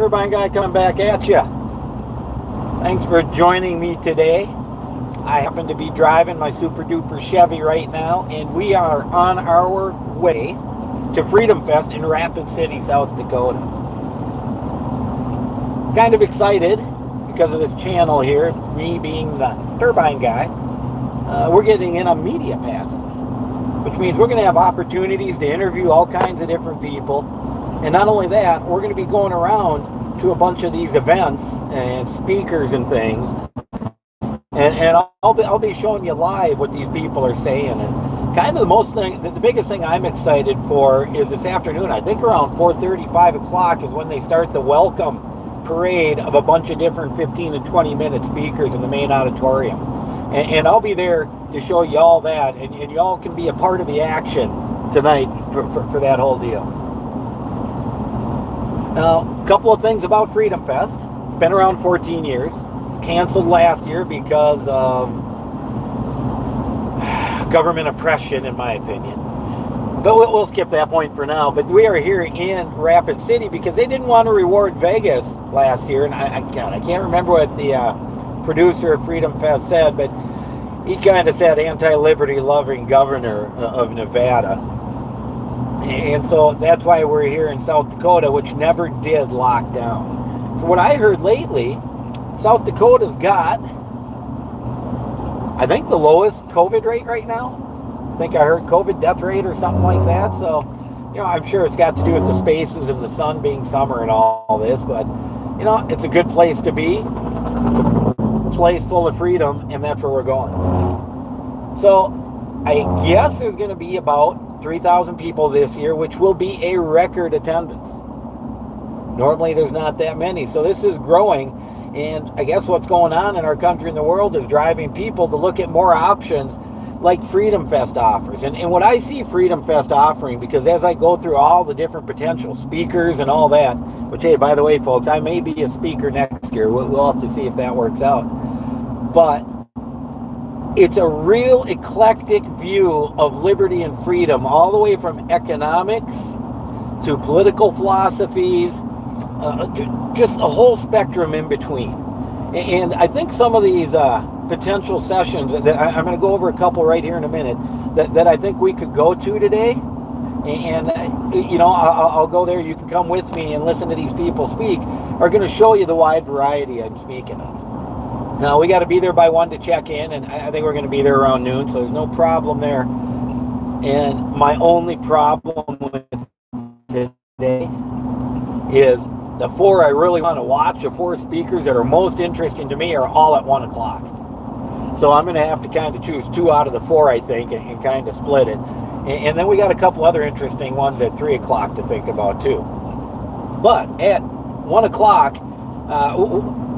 Turbine guy coming back at you. Thanks for joining me today. I happen to be driving my super duper Chevy right now, and we are on our way to Freedom Fest in Rapid City, South Dakota. Kind of excited because of this channel here, me being the Turbine guy. We're getting in on media passes, which means we're going to have opportunities to interview all kinds of different people. And not only that, we're going to be going around to a bunch of these events and speakers and things. And I'll be showing you live what these people are saying. And kind of the biggest thing I'm excited for is this afternoon. I think around 4:30, 5 o'clock is when they start the welcome parade of a bunch of different 15 and 20 minute speakers in the main auditorium. And I'll be there to show you all that. And y'all can be a part of the action tonight for that whole deal. Now, a couple of things about Freedom Fest. It's been around 14 years. Canceled last year because of government oppression, in my opinion. But we'll skip that point for now. But we are here in Rapid City because they didn't want to reward Vegas last year. And I can't remember what the producer of Freedom Fest said, but he kind of said anti-liberty loving governor of Nevada. And so that's why we're here in South Dakota, which never did lock down. For what I heard lately, South Dakota's got, I think, the lowest COVID rate right now. I think I heard COVID death rate or something like that. So, I'm sure it's got to do with the spaces and the sun being summer and all this. But, it's a good place to be. It's a place full of freedom, and that's where we're going. So, I guess there's going to be about 3,000 people this year, which will be a record attendance. Normally there's not that many, so this is growing, and I guess what's going on in our country and the world is driving people to look at more options like Freedom Fest offers. And what I see Freedom Fest offering, because as I go through all the different potential speakers and all that, which, hey, by the way, folks, I may be a speaker next year. We'll have to see if that works out. But it's a real eclectic view of liberty and freedom, all the way from economics to political philosophies, just a whole spectrum in between. And I think some of these potential sessions, that I'm going to go over a couple right here in a minute, that I think we could go to today. And, I'll go there. You can come with me and listen to these people speak, are going to show you the wide variety I'm speaking of. Now, we got to be there by 1 to check in, and I think we're going to be there around noon, so there's no problem there. And my only problem with today is the 4 I really want to watch, the 4 speakers that are most interesting to me, are all at 1 o'clock. So I'm going to have to kind of choose 2 out of the 4, I think, and kind of split it. And then we got a couple other interesting ones at 3 o'clock to think about, too. But at 1 o'clock,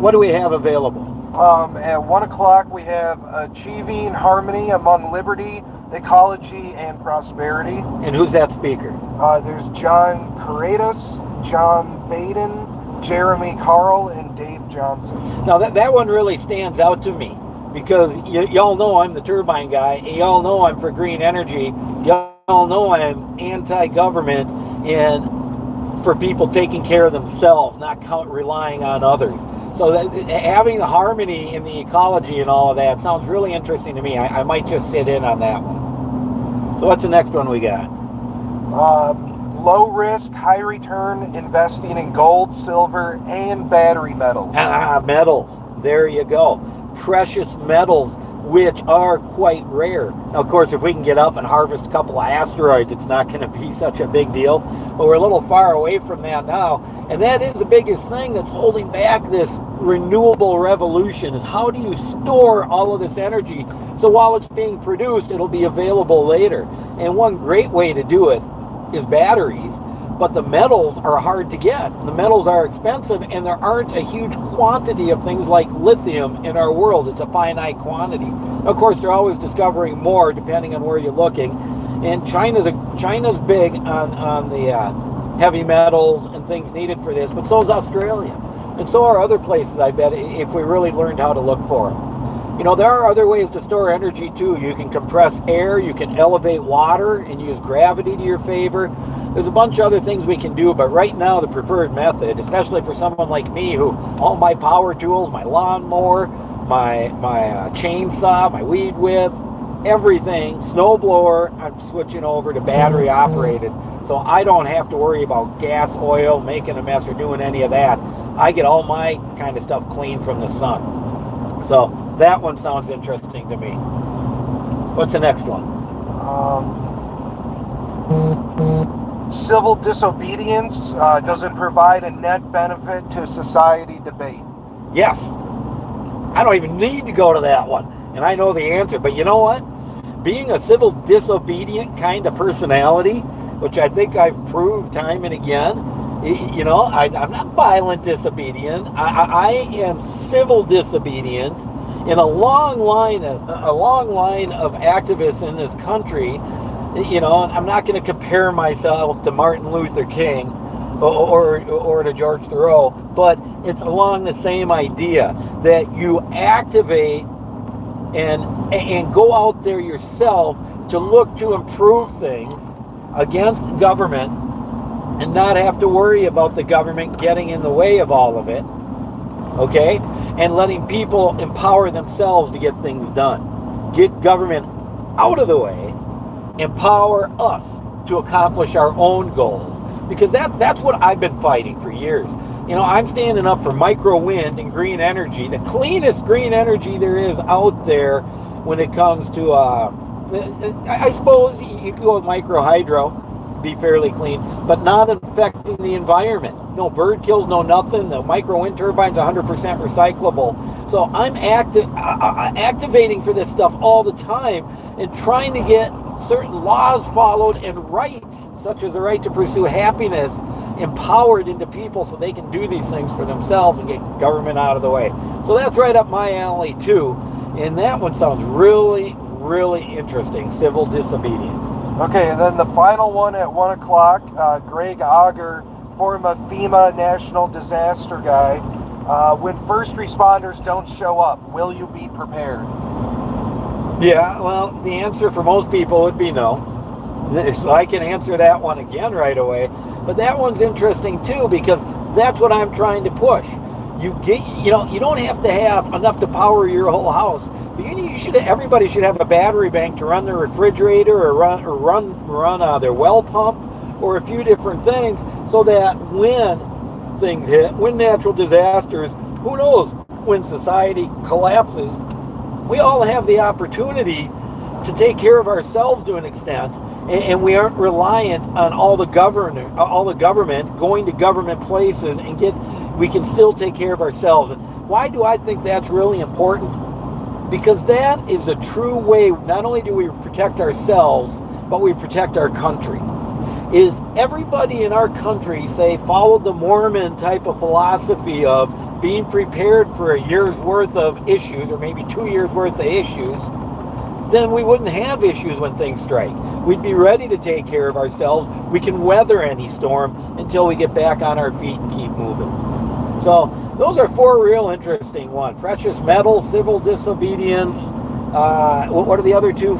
what do we have available? At 1 o'clock, we have Achieving Harmony Among Liberty, Ecology, and Prosperity. And who's that speaker? There's John Paredes, John Baden, Jeremy Carl, and Dave Johnson. Now, that one really stands out to me because y'all know I'm the Turbine guy. Y'all know I'm for green energy. Y'all know I'm anti-government and for people taking care of themselves, not relying on others. So having the harmony in the ecology and all of that sounds really interesting to me. I might just sit in on that one. So what's the next one we got? Low risk, high return investing in gold, silver, and battery metals. Metals. There you go. Precious metals, which are quite rare. Now, of course, if we can get up and harvest a couple of asteroids, it's not going to be such a big deal. But we're a little far away from that now. And that is the biggest thing that's holding back this renewable revolution, is how do you store all of this energy so while it's being produced, it'll be available later. And one great way to do it is batteries. But the metals are hard to get. The metals are expensive, and there aren't a huge quantity of things like lithium in our world. It's a finite quantity. Of course, they're always discovering more depending on where you're looking. And China's big on the heavy metals and things needed for this, but so is Australia. And so are other places, I bet, if we really learned how to look for them. You know, there are other ways to store energy too. You can compress air, you can elevate water and use gravity to your favor. There's a bunch of other things we can do, but right now the preferred method, especially for someone like me who all my power tools, my lawnmower, my chainsaw, my weed whip, everything, snowblower, I'm switching over to battery operated. So I don't have to worry about gas, oil, making a mess or doing any of that. I get all my kind of stuff clean from the sun. So that one sounds interesting to me. What's the next one? Civil disobedience, does it provide a net benefit to society debate? Yes. I don't even need to go to that one. And I know the answer. But you know what? Being a civil disobedient kind of personality, which I think I've proved time and again, you know, I'm not violent disobedient. I am civil disobedient. In a long line of activists in this country, you know, I'm not going to compare myself to Martin Luther King or to George Thoreau, but it's along the same idea that you activate and go out there yourself to look to improve things against government and not have to worry about the government getting in the way of all of it. Okay? And letting people empower themselves to get things done. Get government out of the way, empower us to accomplish our own goals. Because that's what I've been fighting for years. You know, I'm standing up for micro wind and green energy, the cleanest green energy there is out there when it comes to, I suppose you could go with micro hydro, be fairly clean, but not affecting the environment. No bird kills, no nothing. The micro wind turbine's 100% recyclable. So I'm activating for this stuff all the time and trying to get certain laws followed and rights, such as the right to pursue happiness, empowered into people so they can do these things for themselves and get government out of the way. So that's right up my alley too. And that one sounds really, really interesting, civil disobedience. Okay, and then the final one at 1 o'clock, Greg Auger, former FEMA National Disaster Guy. When first responders don't show up, will you be prepared? Yeah, well, the answer for most people would be no. So I can answer that one again right away. But that one's interesting too, because that's what I'm trying to push. You don't have to have enough to power your whole house. But everybody should have a battery bank to run their refrigerator or run their well pump or a few different things, so that when things hit, when natural disasters, who knows, when society collapses, we all have the opportunity to take care of ourselves to an extent, and we aren't reliant on all the government going to government places, and we can still take care of ourselves. And why do I think that's really important? Because that is a true way, not only do we protect ourselves, but we protect our country. Is everybody in our country, say, followed the Mormon type of philosophy of being prepared for a year's worth of issues, or maybe 2 years worth of issues, then we wouldn't have issues when things strike. We'd be ready to take care of ourselves. We can weather any storm until we get back on our feet and keep moving. So those are 4 real interesting ones. Precious metal, civil disobedience. What are the other 2?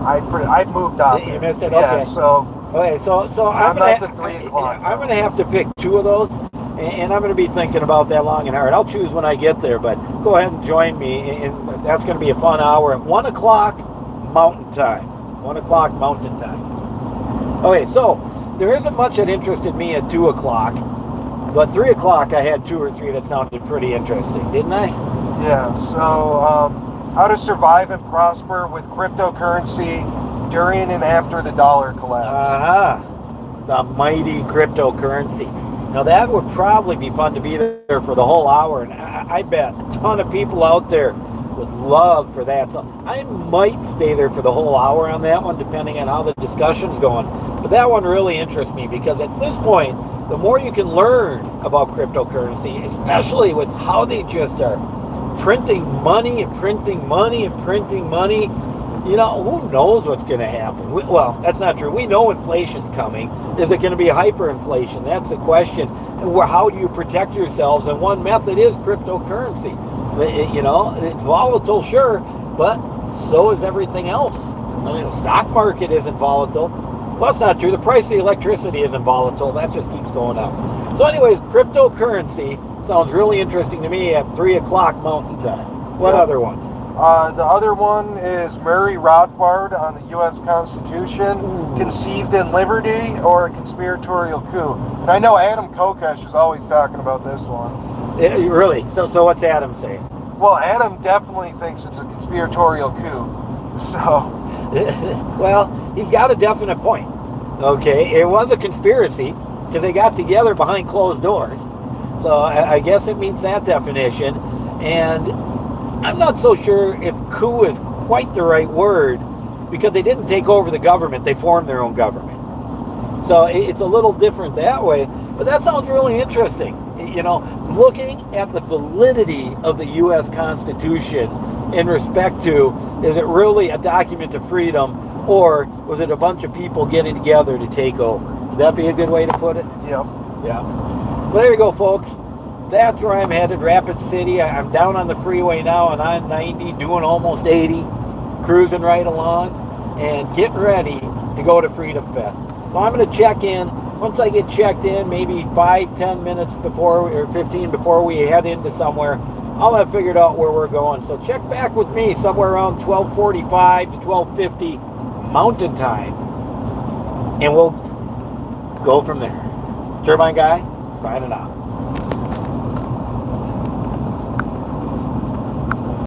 I moved on. You missed it? Yeah, okay. So I'm at the 3 o'clock. I'm going to have to pick 2 of those, and I'm going to be thinking about that long and hard. I'll choose when I get there, but go ahead and join me, and that's going to be a fun hour at 1 o'clock Mountain Time. 1 o'clock Mountain Time. Okay, so there isn't much that interested me at 2 o'clock, but 3 o'clock I had 2 or 3 that sounded pretty interesting, didn't I? Yeah, so how to survive and prosper with cryptocurrency during and after the dollar collapse. The mighty cryptocurrency. Now that would probably be fun to be there for the whole hour, and I bet a ton of people out there would love for that. So I might stay there for the whole hour on that one, depending on how the discussion's going. But that one really interests me, because at this point, the more you can learn about cryptocurrency, especially with how they just are printing money and printing money and printing money, you know, who knows what's going to happen? Well, that's not true. We know inflation's coming. Is it going to be hyperinflation? That's the question. And how do you protect yourselves? And one method is cryptocurrency. You know, it's volatile, sure, but so is everything else. I mean, the stock market isn't volatile. Well, that's not true. The price of the electricity isn't volatile. That just keeps going up. So anyways, cryptocurrency sounds really interesting to me at 3 o'clock Mountain Time. What other ones? The other one is Murray Rothbard on the U.S. Constitution, conceived in liberty or a conspiratorial coup. And I know Adam Kokesh is always talking about this one. Really? So what's Adam saying? Well, Adam definitely thinks it's a conspiratorial coup. So, well, he's got a definite point. Okay, it was a conspiracy because they got together behind closed doors. So I guess it meets that definition. And I'm not so sure if coup is quite the right word because they didn't take over the government. They formed their own government. So it's a little different that way. But that sounds really interesting. You know, looking at the validity of the U.S. Constitution in respect to, is it really a document of freedom or was it a bunch of people getting together to take over? Would that be a good way to put it? yep. Yeah. Well, there you go, folks. That's where I'm headed, Rapid City. I'm down on the freeway now and on 90, doing almost 80, cruising right along and getting ready to go to Freedom Fest. So I'm going to check in. Once I get checked in, maybe 5-10 minutes before, or 15 before we head into somewhere, I'll have figured out where we're going. So check back with me somewhere around 12:45 to 12:50 Mountain Time, and we'll go from there. Turbine Guy, signing off.